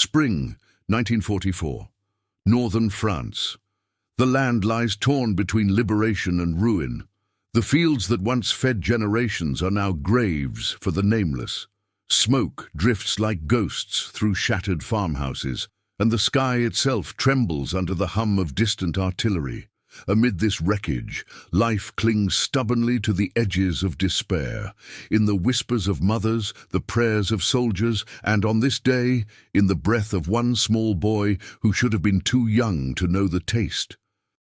Spring, 1944. Northern France. The land lies torn between liberation and ruin. The fields that once fed generations are now graves for the nameless. Smoke drifts like ghosts through shattered farmhouses, and the sky itself trembles under the hum of distant artillery. Amid this wreckage, life clings stubbornly to the edges of despair, in the whispers of mothers, the prayers of soldiers, and on this day, in the breath of one small boy who should have been too young to know the taste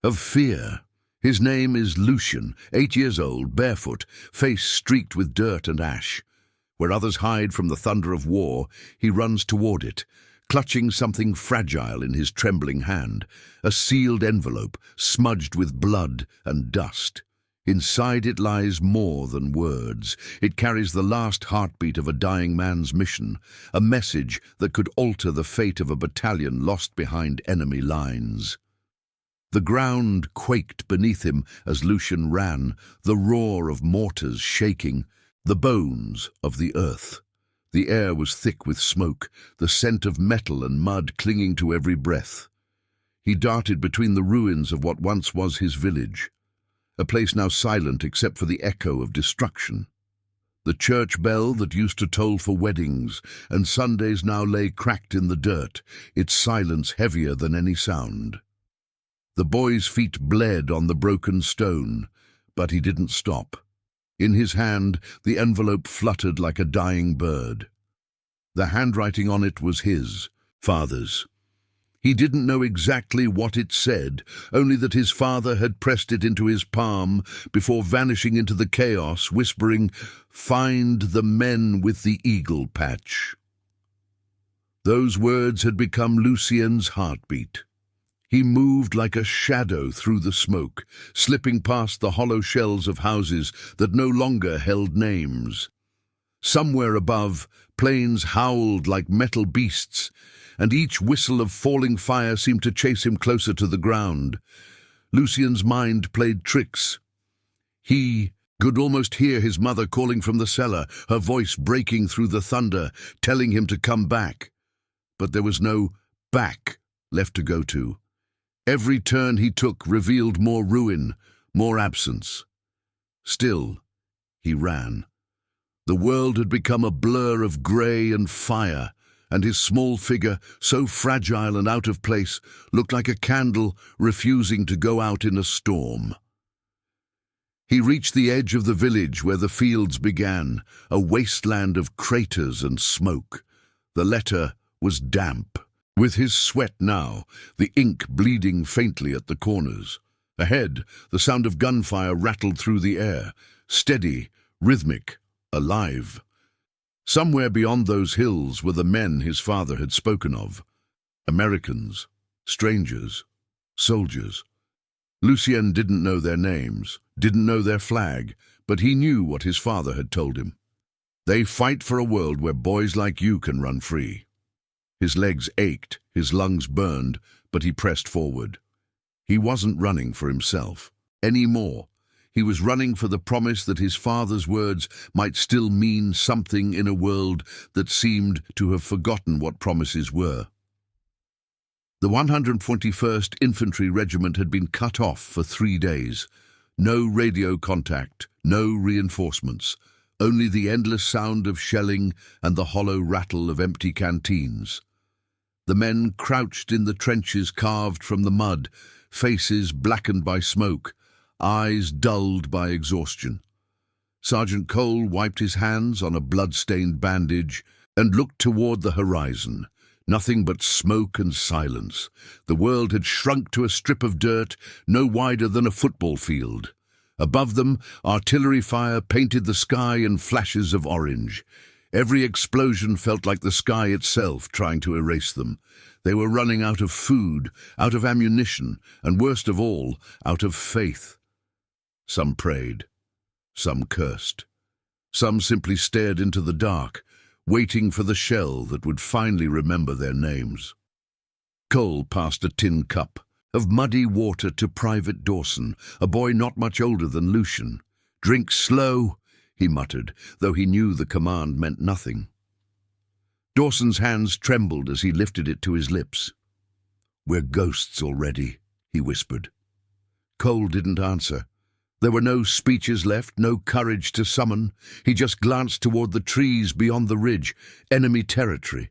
of fear. His name is Lucien, 8 years old, barefoot, face streaked with dirt and ash. Where others hide from the thunder of war, he runs toward it, clutching something fragile in his trembling hand, a sealed envelope smudged with blood and dust. Inside it lies more than words. It carries the last heartbeat of a dying man's mission, a message that could alter the fate of a battalion lost behind enemy lines. The ground quaked beneath him as Lucien ran, the roar of mortars shaking, the bones of the earth. The air was thick with smoke, the scent of metal and mud clinging to every breath. He darted between the ruins of what once was his village, a place now silent except for the echo of destruction. The church bell that used to toll for weddings and Sundays now lay cracked in the dirt, its silence heavier than any sound. The boy's feet bled on the broken stone, but he didn't stop. In his hand, the envelope fluttered like a dying bird. The handwriting on it was his, father's. He didn't know exactly what it said, only that his father had pressed it into his palm before vanishing into the chaos, whispering, "Find the men with the eagle patch." Those words had become Lucien's heartbeat. He moved like a shadow through the smoke, slipping past the hollow shells of houses that no longer held names. Somewhere above, planes howled like metal beasts, and each whistle of falling fire seemed to chase him closer to the ground. Lucien's mind played tricks. He could almost hear his mother calling from the cellar, her voice breaking through the thunder, telling him to come back. But there was no back left to go to. Every turn he took revealed more ruin, more absence. Still, he ran. The world had become a blur of grey and fire, and his small figure, so fragile and out of place, looked like a candle refusing to go out in a storm. He reached the edge of the village where the fields began, a wasteland of craters and smoke. The letter was damp, with his sweat now, the ink bleeding faintly at the corners. Ahead, the sound of gunfire rattled through the air, steady, rhythmic, alive. Somewhere beyond those hills were the men his father had spoken of. Americans, strangers, soldiers. Lucien didn't know their names, didn't know their flag, but he knew what his father had told him. They fight for a world where boys like you can run free. His legs ached, his lungs burned, but he pressed forward. He wasn't running for himself anymore. He was running for the promise that his father's words might still mean something in a world that seemed to have forgotten what promises were. The 121st Infantry Regiment had been cut off for 3 days. No radio contact, no reinforcements, only the endless sound of shelling and the hollow rattle of empty canteens. The men crouched in the trenches carved from the mud, faces blackened by smoke, eyes dulled by exhaustion. Sergeant Cole wiped his hands on a blood-stained bandage and looked toward the horizon. Nothing but smoke and silence. The world had shrunk to a strip of dirt no wider than a football field. Above them, artillery fire painted the sky in flashes of orange. Every explosion felt like the sky itself trying to erase them. They were running out of food, out of ammunition, and worst of all, out of faith. Some prayed. Some cursed. Some simply stared into the dark, waiting for the shell that would finally remember their names. Cole passed a tin cup of muddy water to Private Dawson, a boy not much older than Lucien. "Drink slow," he muttered, though he knew the command meant nothing. Dawson's hands trembled as he lifted it to his lips. "We're ghosts already," he whispered. Cole didn't answer. There were no speeches left, no courage to summon. He just glanced toward the trees beyond the ridge, enemy territory.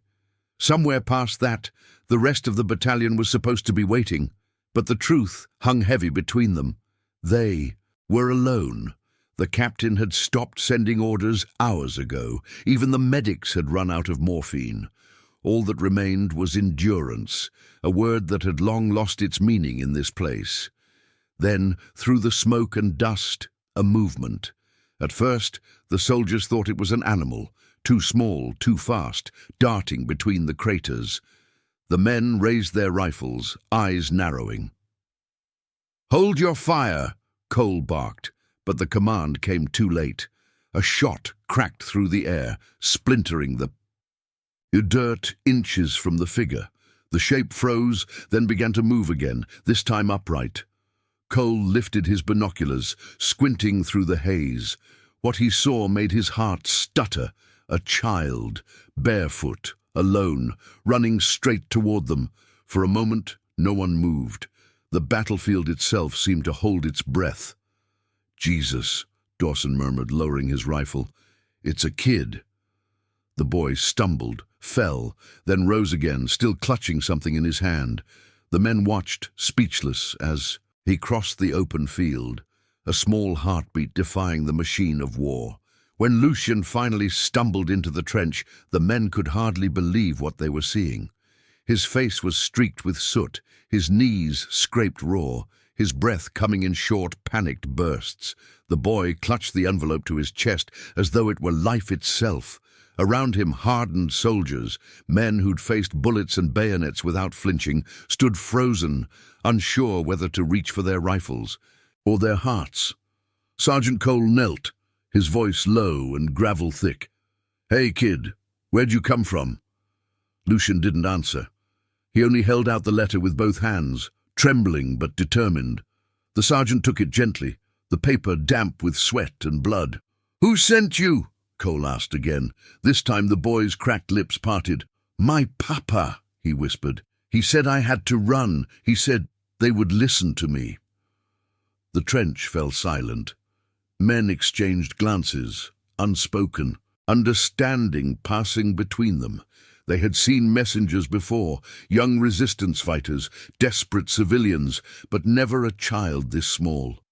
Somewhere past that, the rest of the battalion was supposed to be waiting, but the truth hung heavy between them. They were alone. The captain had stopped sending orders hours ago. Even the medics had run out of morphine. All that remained was endurance, a word that had long lost its meaning in this place. Then, through the smoke and dust, a movement. At first, the soldiers thought it was an animal, too small, too fast, darting between the craters. The men raised their rifles, eyes narrowing. "Hold your fire!" Cole barked, but the command came too late. A shot cracked through the air, splintering the dirt inches from the figure. The shape froze, then began to move again, this time upright. Cole lifted his binoculars, squinting through the haze. What he saw made his heart stutter. A child, barefoot, alone, running straight toward them. For a moment, no one moved. The battlefield itself seemed to hold its breath. "Jesus," Dawson murmured, lowering his rifle. "It's a kid." The boy stumbled, fell, then rose again, still clutching something in his hand. The men watched, speechless, as he crossed the open field, a small heartbeat defying the machine of war. When Lucien finally stumbled into the trench, the men could hardly believe what they were seeing. His face was streaked with soot, his knees scraped raw, his breath coming in short, panicked bursts. The boy clutched the envelope to his chest as though it were life itself. Around him, hardened soldiers, men who'd faced bullets and bayonets without flinching, stood frozen, unsure whether to reach for their rifles or their hearts. Sergeant Cole knelt, his voice low and gravel-thick. "Hey, kid, where'd you come from?" Lucien didn't answer. He only held out the letter with both hands, trembling but determined. The sergeant took it gently, the paper damp with sweat and blood. "Who sent you?" Cole asked again. This time the boy's cracked lips parted. "My papa," he whispered. "He said I had to run. He said they would listen to me." The trench fell silent. Men exchanged glances, unspoken, understanding passing between them. They had seen messengers before, young resistance fighters, desperate civilians, but never a child this small.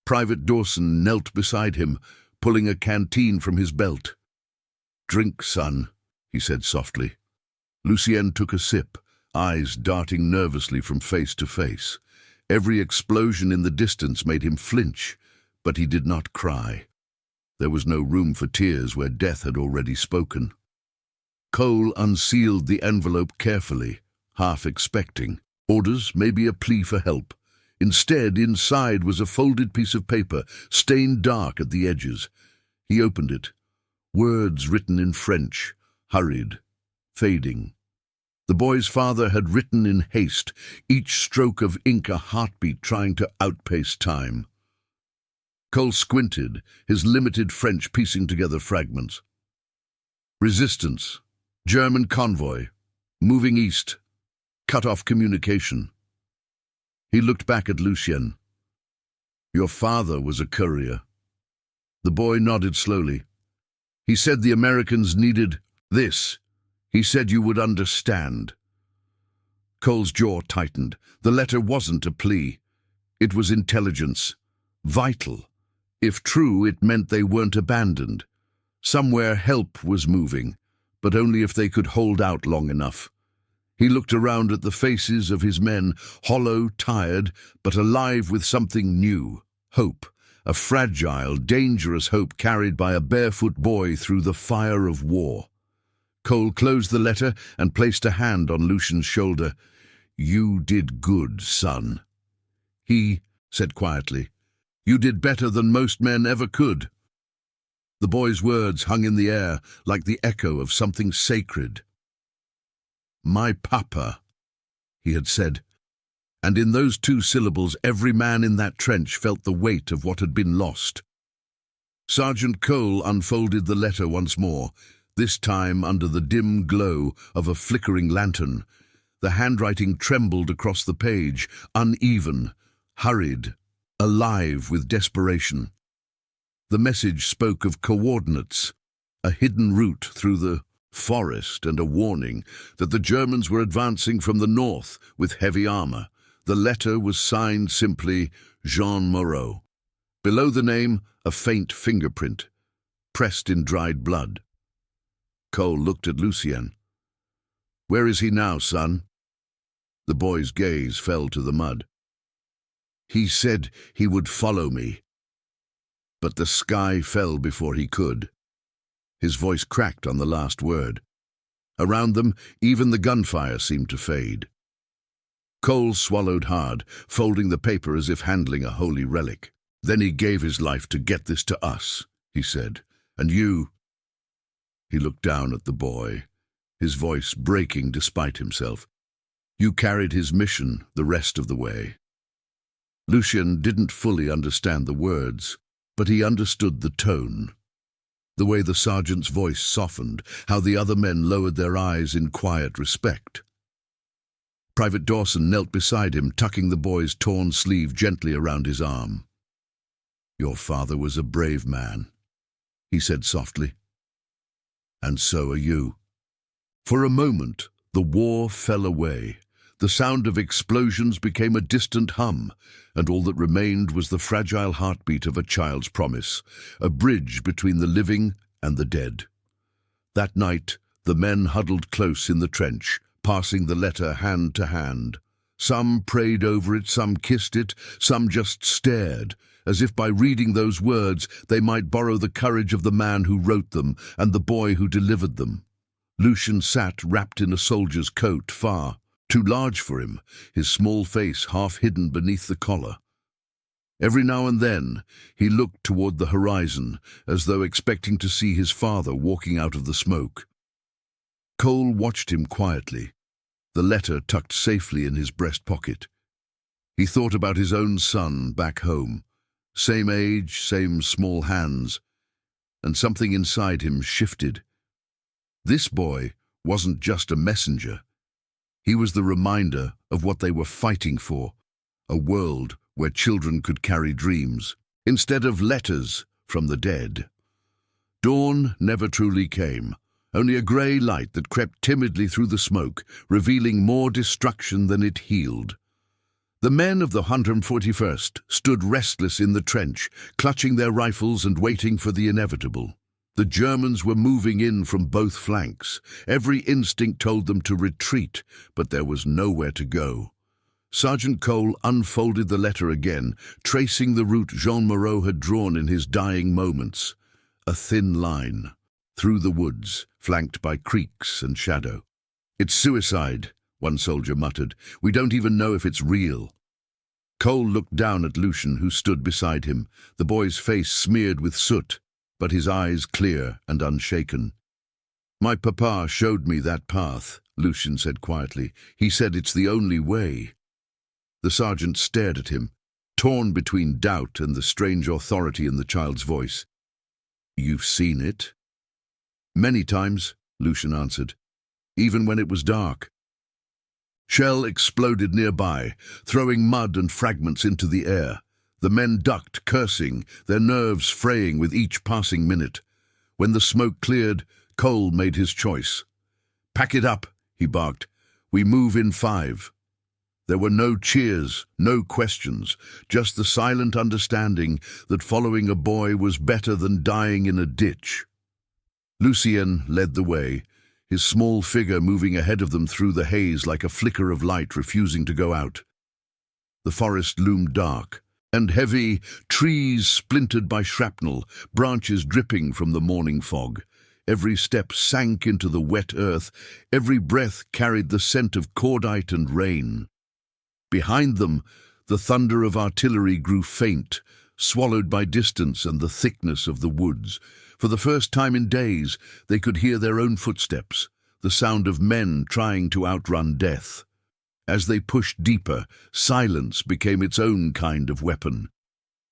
Private Dawson knelt beside him, pulling a canteen from his belt. "Drink, son," he said softly. Lucien took a sip, eyes darting nervously from face to face. Every explosion in the distance made him flinch, but he did not cry. There was no room for tears where death had already spoken. Cole unsealed the envelope carefully, half expecting orders, maybe a plea for help. Instead, inside was a folded piece of paper, stained dark at the edges. He opened it. Words written in French, hurried, fading. The boy's father had written in haste, each stroke of ink a heartbeat trying to outpace time. Cole squinted, his limited French piecing together fragments. Resistance. German convoy. Moving east. Cut off communication. He looked back at Lucien. "Your father was a courier." The boy nodded slowly. "He said the Americans needed this. He said you would understand." Cole's jaw tightened. The letter wasn't a plea. It was intelligence. Vital. If true, it meant they weren't abandoned. Somewhere help was moving, but only if they could hold out long enough. He looked around at the faces of his men, hollow, tired, but alive with something new. Hope. A fragile, dangerous hope carried by a barefoot boy through the fire of war. Cole closed the letter and placed a hand on Lucien's shoulder. "You did good, son." He said quietly, "You did better than most men ever could." The boy's words hung in the air like the echo of something sacred. "My papa," he had said, and in those two syllables every man in that trench felt the weight of what had been lost. Sergeant Cole unfolded the letter once more. This time under the dim glow of a flickering lantern. The handwriting trembled across the page, uneven, hurried, alive with desperation. The message spoke of coordinates, a hidden route through the forest, and a warning that the Germans were advancing from the north with heavy armor. The letter was signed simply Jean Moreau. Below the name, a faint fingerprint, pressed in dried blood. Cole looked at Lucien. "Where is he now, son?" The boy's gaze fell to the mud. "He said he would follow me." But the sky fell before he could. His voice cracked on the last word. Around them, even the gunfire seemed to fade. Cole swallowed hard, folding the paper as if handling a holy relic. "Then he gave his life to get this to us," he said. "And you—" He looked down at the boy, his voice breaking despite himself. "You carried his mission the rest of the way." Lucien didn't fully understand the words, but he understood the tone. The way the sergeant's voice softened, how the other men lowered their eyes in quiet respect. Private Dawson knelt beside him, tucking the boy's torn sleeve gently around his arm. "Your father was a brave man," he said softly. "And so are you." For a moment, the war fell away. The sound of explosions became a distant hum, and all that remained was the fragile heartbeat of a child's promise, a bridge between the living and the dead. That night, the men huddled close in the trench, passing the letter hand to hand. Some prayed over it, some kissed it, some just stared, as if by reading those words they might borrow the courage of the man who wrote them and the boy who delivered them. Lucien sat wrapped in a soldier's coat, far too large for him, his small face half hidden beneath the collar. Every now and then, he looked toward the horizon, as though expecting to see his father walking out of the smoke. Cole watched him quietly, the letter tucked safely in his breast pocket. He thought about his own son back home, same age, same small hands, and something inside him shifted. This boy wasn't just a messenger. He was the reminder of what they were fighting for, a world where children could carry dreams, instead of letters from the dead. Dawn never truly came, only a grey light that crept timidly through the smoke, revealing more destruction than it healed. The men of the 141st stood restless in the trench, clutching their rifles and waiting for the inevitable. The Germans were moving in from both flanks. Every instinct told them to retreat, but there was nowhere to go. Sergeant Cole unfolded the letter again, tracing the route Jean Moreau had drawn in his dying moments. A thin line, through the woods, flanked by creeks and shadow. "It's suicide," one soldier muttered. "We don't even know if it's real." Cole looked down at Lucien, who stood beside him, the boy's face smeared with soot, but his eyes clear and unshaken. "My papa showed me that path," Lucien said quietly. "He said it's the only way." The sergeant stared at him, torn between doubt and the strange authority in the child's voice. "You've seen it?" "Many times," Lucien answered, "even when it was dark." Shell exploded nearby, throwing mud and fragments into the air. The men ducked, cursing, their nerves fraying with each passing minute. When the smoke cleared, Cole made his choice. "Pack it up," he barked. "We move in 5. There were no cheers, no questions, just the silent understanding that following a boy was better than dying in a ditch. Lucien led the way, his small figure moving ahead of them through the haze like a flicker of light refusing to go out. The forest loomed dark and heavy, trees splintered by shrapnel, branches dripping from the morning fog. Every step sank into the wet earth, every breath carried the scent of cordite and rain. Behind them, the thunder of artillery grew faint, swallowed by distance and the thickness of the woods. For the first time in days, they could hear their own footsteps, the sound of men trying to outrun death. As they pushed deeper, silence became its own kind of weapon.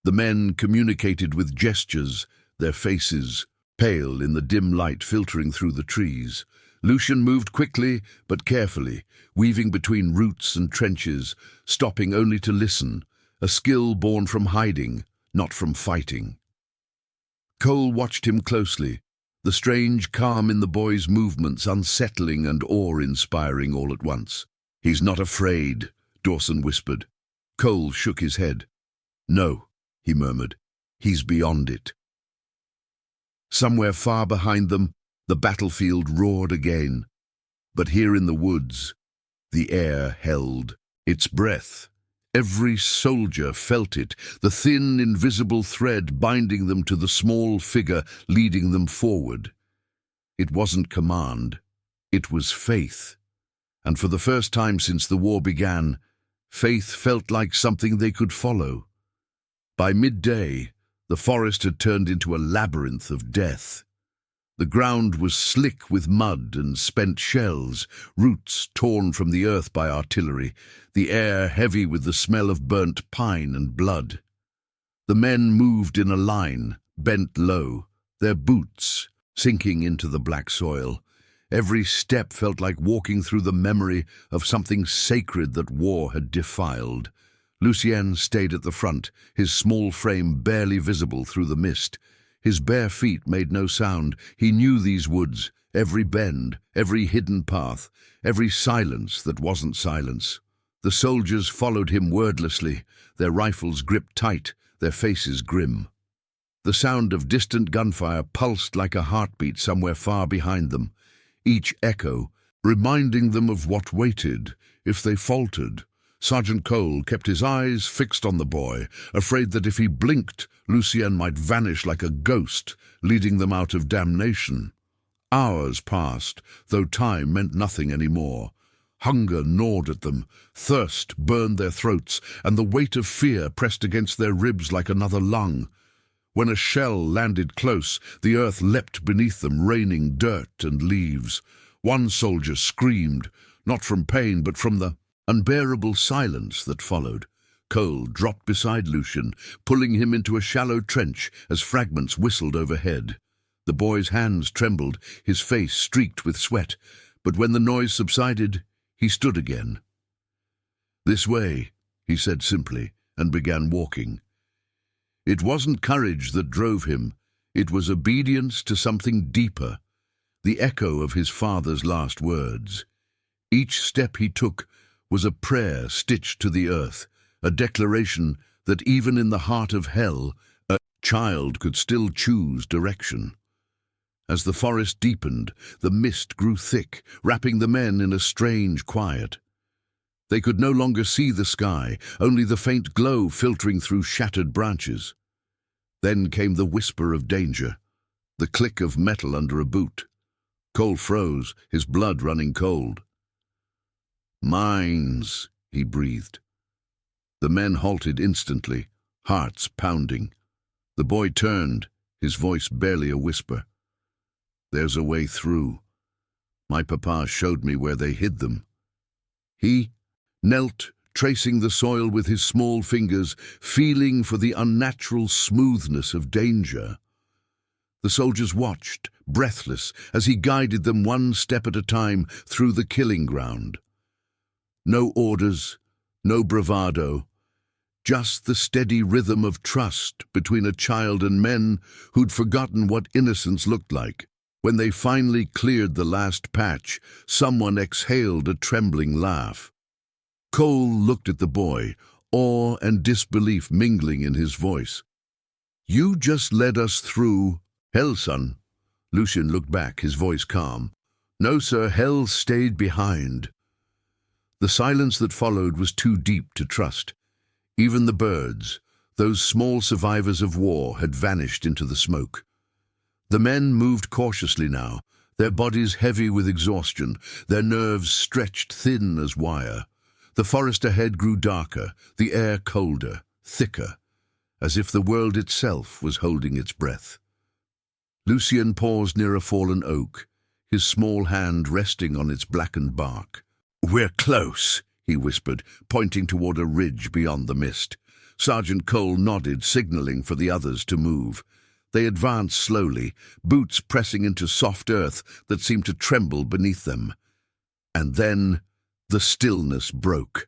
The men communicated with gestures, their faces pale in the dim light filtering through the trees. Lucian moved quickly but carefully, weaving between roots and trenches, stopping only to listen, a skill born from hiding, not from fighting. Cole watched him closely, the strange calm in the boy's movements unsettling and awe-inspiring all at once. "He's not afraid," Dawson whispered. Cole shook his head. "No," he murmured, "he's beyond it." Somewhere far behind them, the battlefield roared again. But here in the woods, the air held its breath. Every soldier felt it, the thin, invisible thread binding them to the small figure leading them forward. It wasn't command, it was faith. And for the first time since the war began, faith felt like something they could follow. By midday, the forest had turned into a labyrinth of death. The ground was slick with mud and spent shells, roots torn from the earth by artillery, the air heavy with the smell of burnt pine and blood. The men moved in a line, bent low, their boots sinking into the black soil. Every step felt like walking through the memory of something sacred that war had defiled. Lucien stayed at the front, his small frame barely visible through the mist. His bare feet made no sound. He knew these woods, every bend, every hidden path, every silence that wasn't silence. The soldiers followed him wordlessly, their rifles gripped tight, their faces grim. The sound of distant gunfire pulsed like a heartbeat somewhere far behind them, each echo reminding them of what waited if they faltered. Sergeant Cole kept his eyes fixed on the boy, afraid that if he blinked, Lucien might vanish like a ghost, leading them out of damnation. Hours passed, though time meant nothing anymore. Hunger gnawed at them, thirst burned their throats, and the weight of fear pressed against their ribs like another lung. When a shell landed close, the earth leapt beneath them, raining dirt and leaves. One soldier screamed, not from pain but from the unbearable silence that followed. Cole dropped beside Lucien, pulling him into a shallow trench as fragments whistled overhead. The boy's hands trembled, his face streaked with sweat, but when the noise subsided, he stood again. "This way," he said simply, and began walking. It wasn't courage that drove him, it was obedience to something deeper, the echo of his father's last words. Each step he took was a prayer stitched to the earth, a declaration that even in the heart of hell, a child could still choose direction. As the forest deepened, the mist grew thick, wrapping the men in a strange quiet. They could no longer see the sky, only the faint glow filtering through shattered branches. Then came the whisper of danger, the click of metal under a boot. Cole froze, his blood running cold. "Mines," he breathed. The men halted instantly, hearts pounding. The boy turned, his voice barely a whisper. "There's a way through. My papa showed me where they hid them." He knelt, tracing the soil with his small fingers, feeling for the unnatural smoothness of danger. The soldiers watched, breathless, as he guided them one step at a time through the killing ground. No orders, no bravado, just the steady rhythm of trust between a child and men who'd forgotten what innocence looked like. When they finally cleared the last patch, someone exhaled a trembling laugh. Cole looked at the boy, awe and disbelief mingling in his voice. "You just led us through hell, son." Lucien looked back, his voice calm. "No, sir, hell stayed behind." The silence that followed was too deep to trust. Even the birds, those small survivors of war, had vanished into the smoke. The men moved cautiously now, their bodies heavy with exhaustion, their nerves stretched thin as wire. The forest ahead grew darker, the air colder, thicker, as if the world itself was holding its breath. Lucien paused near a fallen oak, his small hand resting on its blackened bark. "We're close," he whispered, pointing toward a ridge beyond the mist. Sergeant Cole nodded, signaling for the others to move. They advanced slowly, boots pressing into soft earth that seemed to tremble beneath them. And then the stillness broke.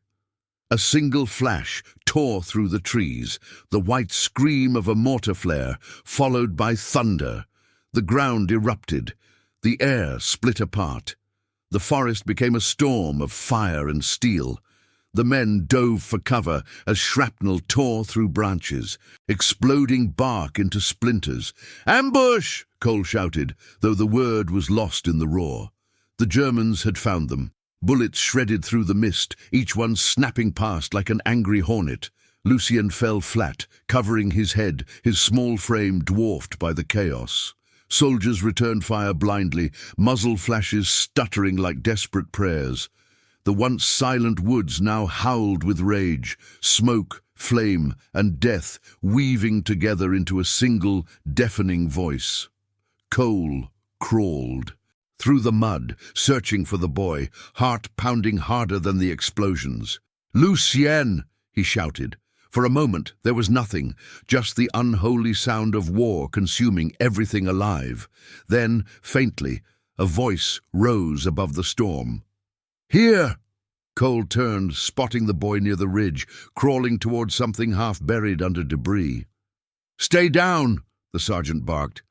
A single flash tore through the trees, the white scream of a mortar flare, followed by thunder. The ground erupted. The air split apart. The forest became a storm of fire and steel. The men dove for cover as shrapnel tore through branches, exploding bark into splinters. "Ambush!" Cole shouted, though the word was lost in the roar. The Germans had found them. Bullets shredded through the mist, each one snapping past like an angry hornet. Lucien fell flat, covering his head, his small frame dwarfed by the chaos. Soldiers returned fire blindly, muzzle flashes stuttering like desperate prayers. The once silent woods now howled with rage, smoke, flame, and death weaving together into a single, deafening voice. Cole crawled through the mud, searching for the boy, heart pounding harder than the explosions. "Lucien!" he shouted. For a moment there was nothing, just the unholy sound of war consuming everything alive. Then, faintly, a voice rose above the storm. "Here!" Cole turned, spotting the boy near the ridge, crawling towards something half buried under debris. "Stay down!" the sergeant barked,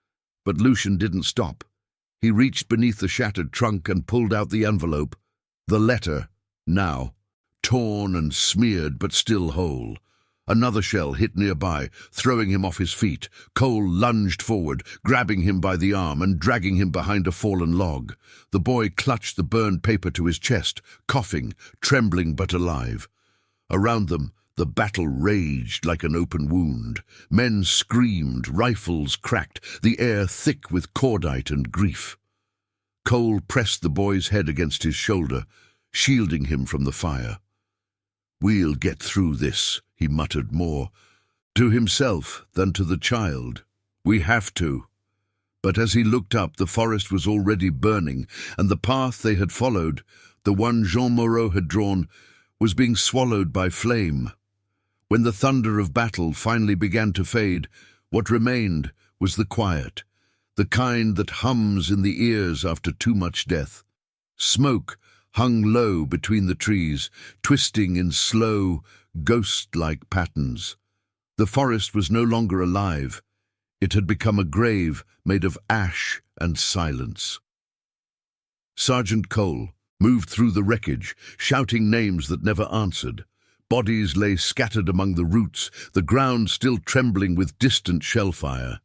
but Lucien didn't stop. He reached beneath the shattered trunk and pulled out the envelope. The letter, now, torn and smeared but still whole. Another shell hit nearby, throwing him off his feet. Cole lunged forward, grabbing him by the arm and dragging him behind a fallen log. The boy clutched the burned paper to his chest, coughing, trembling but alive. Around them, the battle raged like an open wound. Men screamed, rifles cracked, the air thick with cordite and grief. Cole pressed the boy's head against his shoulder, shielding him from the fire. "We'll get through this," he muttered more, to himself than to the child. "We have to." But as he looked up, the forest was already burning, and the path they had followed, the one Jean Moreau had drawn, was being swallowed by flame. When the thunder of battle finally began to fade, what remained was the quiet, the kind that hums in the ears after too much death. Smoke hung low between the trees, twisting in slow, ghost-like patterns. The forest was no longer alive. It had become a grave made of ash and silence. Sergeant Cole moved through the wreckage, shouting names that never answered. Bodies lay scattered among the roots, the ground still trembling with distant shellfire.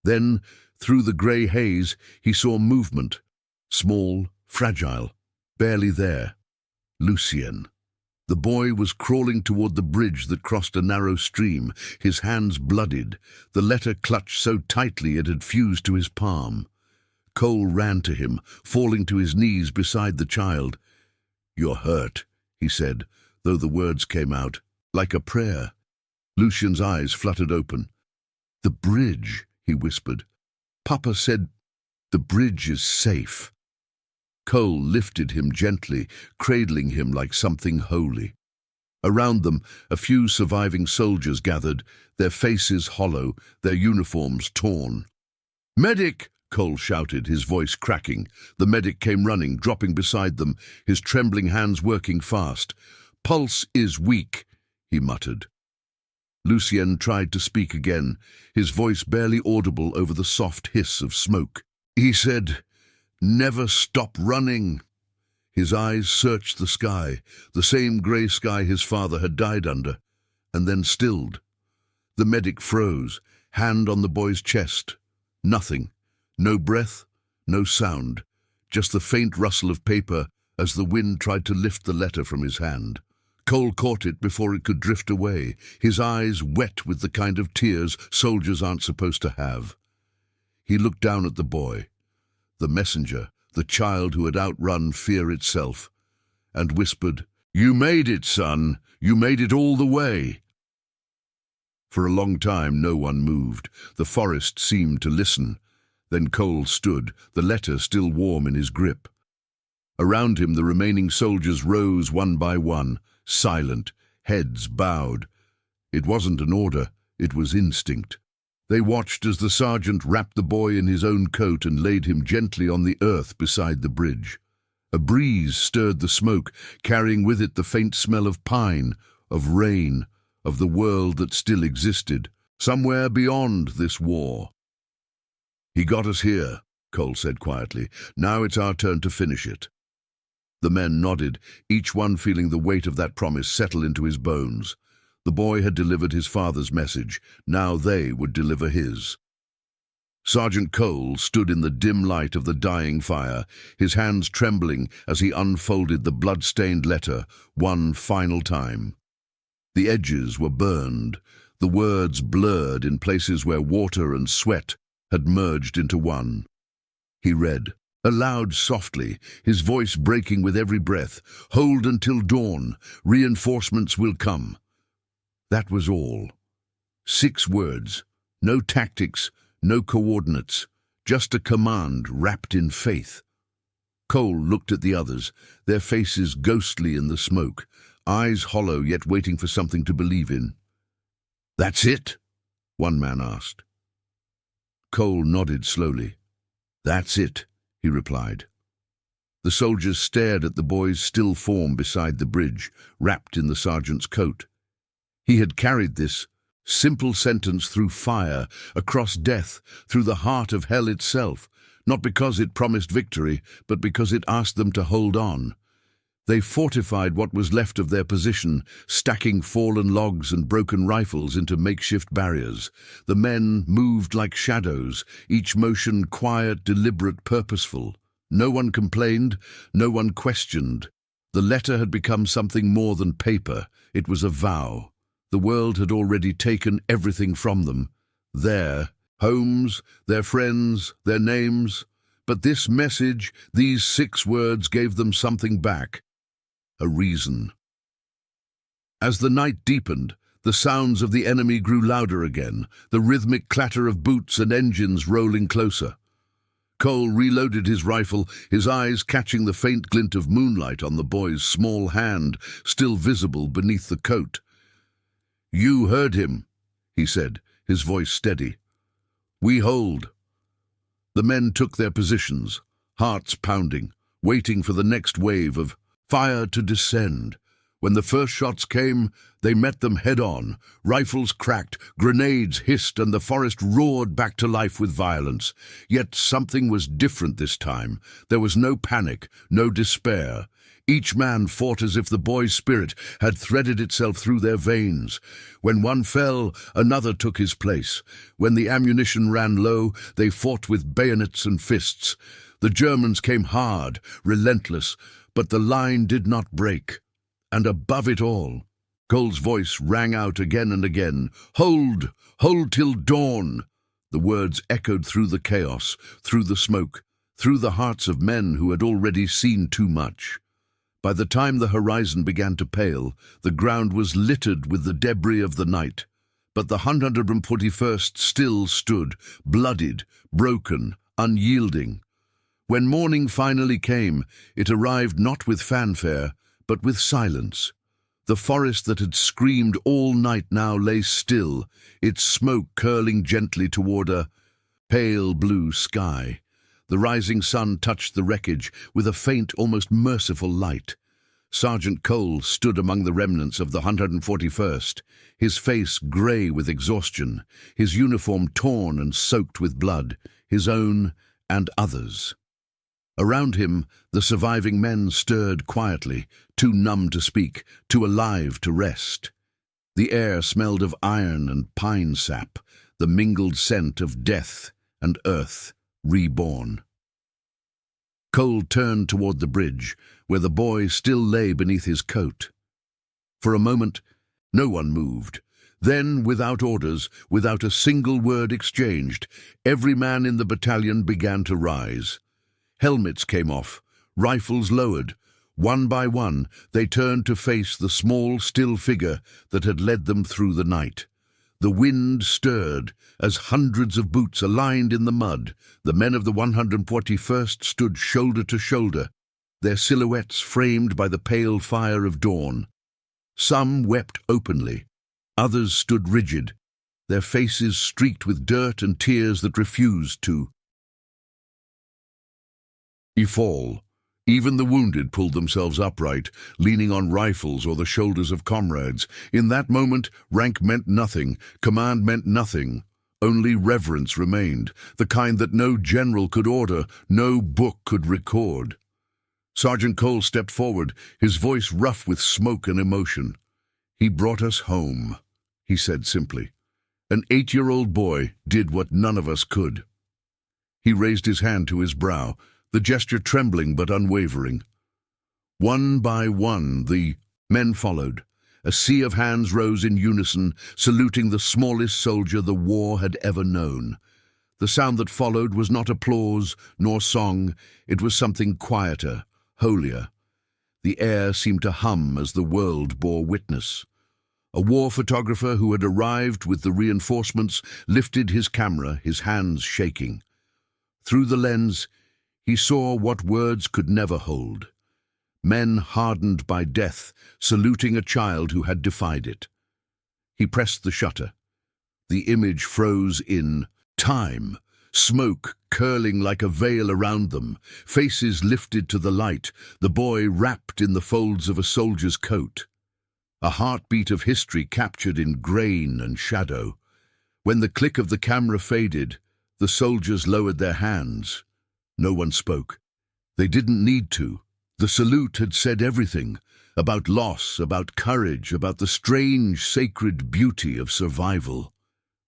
Then, through the grey haze, he saw movement, small, fragile, barely there. Lucien. The boy was crawling toward the bridge that crossed a narrow stream, his hands bloodied, the letter clutched so tightly it had fused to his palm. Cole ran to him, falling to his knees beside the child. "You're hurt," he said, though the words came out like a prayer. Lucien's eyes fluttered open. "The bridge," he whispered. "Papa said the bridge is safe." Cole lifted him gently, cradling him like something holy. Around them, a few surviving soldiers gathered, their faces hollow, their uniforms torn. "Medic!" Cole shouted, his voice cracking. The medic came running, dropping beside them, his trembling hands working fast. "Pulse is weak," he muttered. Lucien tried to speak again, his voice barely audible over the soft hiss of smoke. He said, "Never stop running." His eyes searched the sky, the same grey sky his father had died under, and then stilled. The medic froze, hand on the boy's chest. Nothing. No breath, no sound, just the faint rustle of paper as the wind tried to lift the letter from his hand. Cole caught it before it could drift away, his eyes wet with the kind of tears soldiers aren't supposed to have. He looked down at the boy, the messenger, the child who had outrun fear itself, and whispered, "You made it, son. You made it all the way." For a long time no one moved. The forest seemed to listen. Then Cole stood, the letter still warm in his grip. Around him the remaining soldiers rose one by one, silent, heads bowed. It wasn't an order, it was instinct. They watched as the sergeant wrapped the boy in his own coat and laid him gently on the earth beside the bridge. A breeze stirred the smoke, carrying with it the faint smell of pine, of rain, of the world that still existed, somewhere beyond this war. "He got us here," Cole said quietly. "Now it's our turn to finish it." The men nodded, each one feeling the weight of that promise settle into his bones. The boy had delivered his father's message. Now they would deliver his. Sergeant Cole stood in the dim light of the dying fire, his hands trembling as he unfolded the blood-stained letter one final time. The edges were burned, the words blurred in places where water and sweat had merged into one. He read, aloud softly, his voice breaking with every breath, "Hold until dawn. Reinforcements will come." That was all. 6 words, no tactics, no coordinates, just a command wrapped in faith. Cole looked at the others, their faces ghostly in the smoke, eyes hollow yet waiting for something to believe in. "That's it?" one man asked. Cole nodded slowly. "That's it," he replied. The soldiers stared at the boy's still form beside the bridge, wrapped in the sergeant's coat. He had carried this simple sentence through fire, across death, through the heart of hell itself, not because it promised victory, but because it asked them to hold on. They fortified what was left of their position, stacking fallen logs and broken rifles into makeshift barriers. The men moved like shadows, each motion quiet, deliberate, purposeful. No one complained, no one questioned. The letter had become something more than paper. It was a vow. The world had already taken everything from them. Their homes, their friends, their names. But this message, these 6 words, gave them something back. A reason. As the night deepened, the sounds of the enemy grew louder again, the rhythmic clatter of boots and engines rolling closer. Cole reloaded his rifle, his eyes catching the faint glint of moonlight on the boy's small hand, still visible beneath the coat. "You heard him," he said, his voice steady. "We hold." The men took their positions, hearts pounding, waiting for the next wave of fire to descend. When the first shots came, they met them head-on. Rifles cracked, grenades hissed, and the forest roared back to life with violence. Yet something was different this time. There was no panic, no despair. Each man fought as if the boy's spirit had threaded itself through their veins. When one fell, another took his place. When the ammunition ran low, they fought with bayonets and fists. The Germans came hard, relentless, but the line did not break. And above it all, Cole's voice rang out again and again. "Hold! Hold till dawn!" The words echoed through the chaos, through the smoke, through the hearts of men who had already seen too much. By the time the horizon began to pale, the ground was littered with the debris of the night. But the 141st still stood, bloodied, broken, unyielding. When morning finally came, it arrived not with fanfare, but with silence. The forest that had screamed all night now lay still, its smoke curling gently toward a pale blue sky. The rising sun touched the wreckage with a faint, almost merciful light. Sergeant Cole stood among the remnants of the 141st, his face grey with exhaustion, his uniform torn and soaked with blood, his own and others'. Around him, the surviving men stirred quietly, too numb to speak, too alive to rest. The air smelled of iron and pine sap, the mingled scent of death and earth reborn. Cole turned toward the bridge, where the boy still lay beneath his coat. For a moment, no one moved. Then, without orders, without a single word exchanged, every man in the battalion began to rise. Helmets came off, rifles lowered. One by one, they turned to face the small, still figure that had led them through the night. The wind stirred as hundreds of boots aligned in the mud. The men of the 141st stood shoulder to shoulder, their silhouettes framed by the pale fire of dawn. Some wept openly, others stood rigid, their faces streaked with dirt and tears that refused to fall. Even the wounded pulled themselves upright, leaning on rifles or the shoulders of comrades. In that moment, rank meant nothing, command meant nothing. Only reverence remained, the kind that no general could order, no book could record. Sergeant Cole stepped forward, his voice rough with smoke and emotion. "He brought us home," he said simply. "An 8-year-old boy did what none of us could." He raised his hand to his brow, the gesture trembling but unwavering. One by one, the men followed. A sea of hands rose in unison, saluting the smallest soldier the war had ever known. The sound that followed was not applause nor song, it was something quieter, holier. The air seemed to hum as the world bore witness. A war photographer who had arrived with the reinforcements lifted his camera, his hands shaking. Through the lens, he saw what words could never hold. Men hardened by death, saluting a child who had defied it. He pressed the shutter. The image froze in time, smoke curling like a veil around them, faces lifted to the light, the boy wrapped in the folds of a soldier's coat. A heartbeat of history captured in grain and shadow. When the click of the camera faded, the soldiers lowered their hands. No one spoke. They didn't need to. The salute had said everything, about loss, about courage, about the strange, sacred beauty of survival.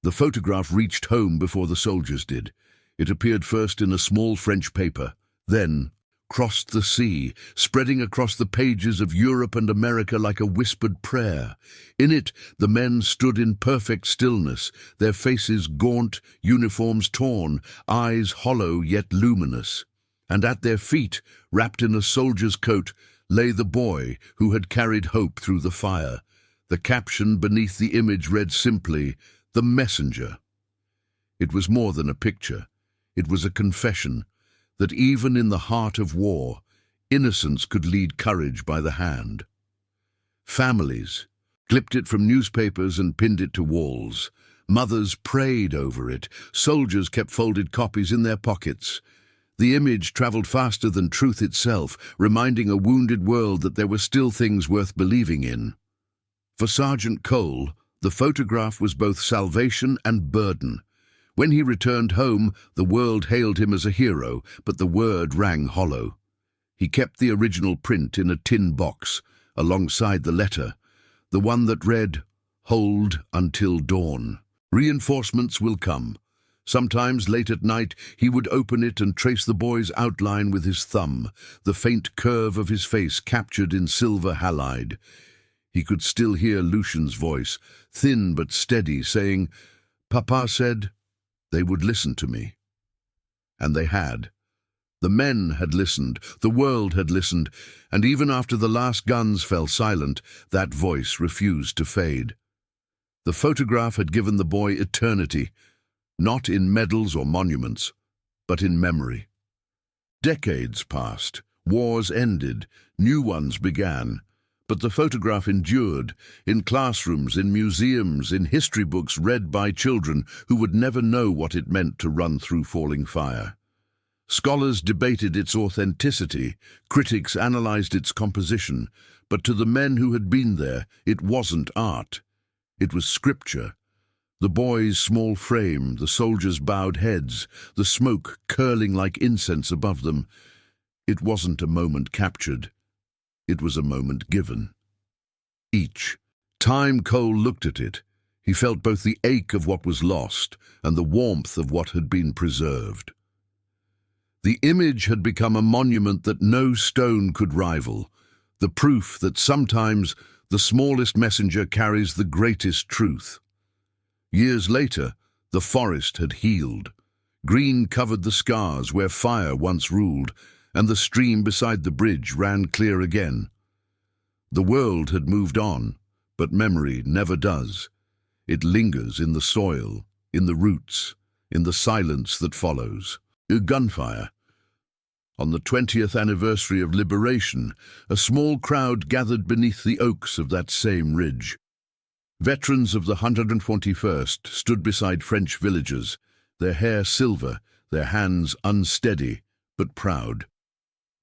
The photograph reached home before the soldiers did. It appeared first in a small French paper, then crossed the sea, spreading across the pages of Europe and America like a whispered prayer. In it, the men stood in perfect stillness, their faces gaunt, uniforms torn, eyes hollow yet luminous. And at their feet, wrapped in a soldier's coat, lay the boy who had carried hope through the fire. The caption beneath the image read simply, "The Messenger." It was more than a picture. It was a confession that even in the heart of war, innocence could lead courage by the hand. Families clipped it from newspapers and pinned it to walls. Mothers prayed over it. Soldiers kept folded copies in their pockets. The image traveled faster than truth itself, reminding a wounded world that there were still things worth believing in. For Sergeant Cole, the photograph was both salvation and burden. When he returned home, the world hailed him as a hero, but the word rang hollow. He kept the original print in a tin box, alongside the letter, the one that read, "Hold until dawn. Reinforcements will come." Sometimes, late at night, he would open it and trace the boy's outline with his thumb, the faint curve of his face captured in silver halide. He could still hear Lucian's voice, thin but steady, saying, "Papa said they would listen to me." And they had. The men had listened, the world had listened, and even after the last guns fell silent, that voice refused to fade. The photograph had given the boy eternity, not in medals or monuments, but in memory. Decades passed, wars ended, new ones began, but the photograph endured, in classrooms, in museums, in history books read by children who would never know what it meant to run through falling fire. Scholars debated its authenticity, critics analyzed its composition, but to the men who had been there, it wasn't art. It was scripture. The boy's small frame, the soldiers' bowed heads, the smoke curling like incense above them. It wasn't a moment captured. It was a moment given. Each time Cole looked at it, he felt both the ache of what was lost and the warmth of what had been preserved. The image had become a monument that no stone could rival, the proof that sometimes the smallest messenger carries the greatest truth. Years later, the forest had healed. Green covered the scars where fire once ruled, and the stream beside the bridge ran clear again. The world had moved on, but memory never does. It lingers in the soil, in the roots, in the silence that follows. Gunfire. On the 20th anniversary of liberation, a small crowd gathered beneath the oaks of that same ridge. Veterans of the 141st stood beside French villagers, their hair silver, their hands unsteady, but proud.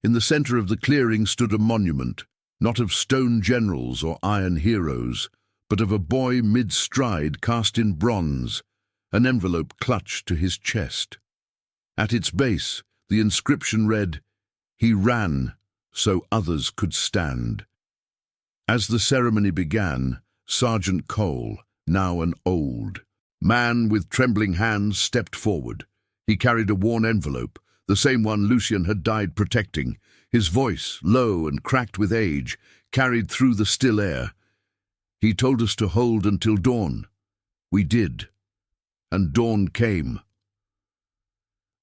In the center of the clearing stood a monument, not of stone generals or iron heroes, but of a boy mid-stride cast in bronze, an envelope clutched to his chest. At its base, the inscription read, "He ran so others could stand." As the ceremony began, Sergeant Cole, now an old man with trembling hands, stepped forward. He carried a worn envelope, the same one Lucien had died protecting. His voice, low and cracked with age, carried through the still air. "He told us to hold until dawn. We did. And dawn came."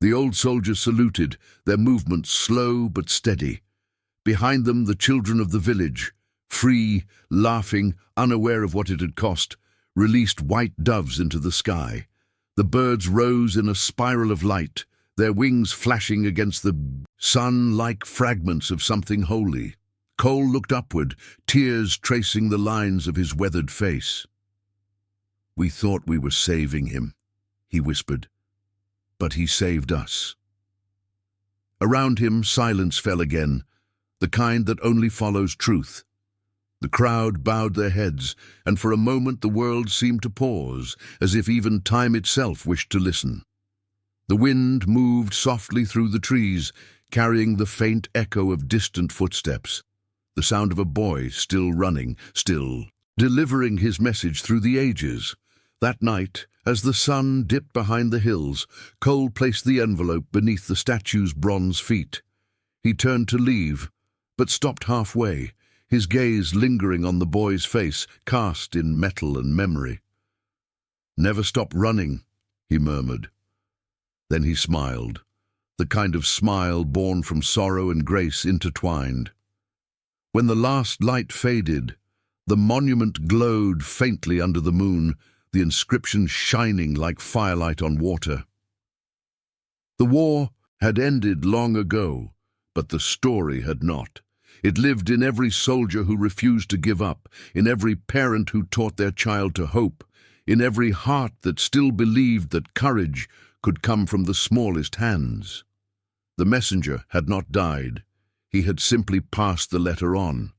The old soldiers saluted, their movements slow but steady. Behind them, the children of the village, free, laughing, unaware of what it had cost, released white doves into the sky. The birds rose in a spiral of light, their wings flashing against the sun like fragments of something holy. Cole looked upward, tears tracing the lines of his weathered face. "We thought we were saving him," he whispered, "but he saved us." Around him, silence fell again, the kind that only follows truth. The crowd bowed their heads, and for a moment the world seemed to pause, as if even time itself wished to listen. The wind moved softly through the trees, carrying the faint echo of distant footsteps, the sound of a boy still running, still delivering his message through the ages. That night, as the sun dipped behind the hills, Cole placed the envelope beneath the statue's bronze feet. He turned to leave, but stopped halfway, his gaze lingering on the boy's face, cast in metal and memory. "Never stop running," he murmured. Then he smiled, the kind of smile born from sorrow and grace intertwined. When the last light faded, the monument glowed faintly under the moon, the inscription shining like firelight on water. The war had ended long ago, but the story had not. It lived in every soldier who refused to give up, in every parent who taught their child to hope, in every heart that still believed that courage could come from the smallest hands. The messenger had not died. He had simply passed the letter on.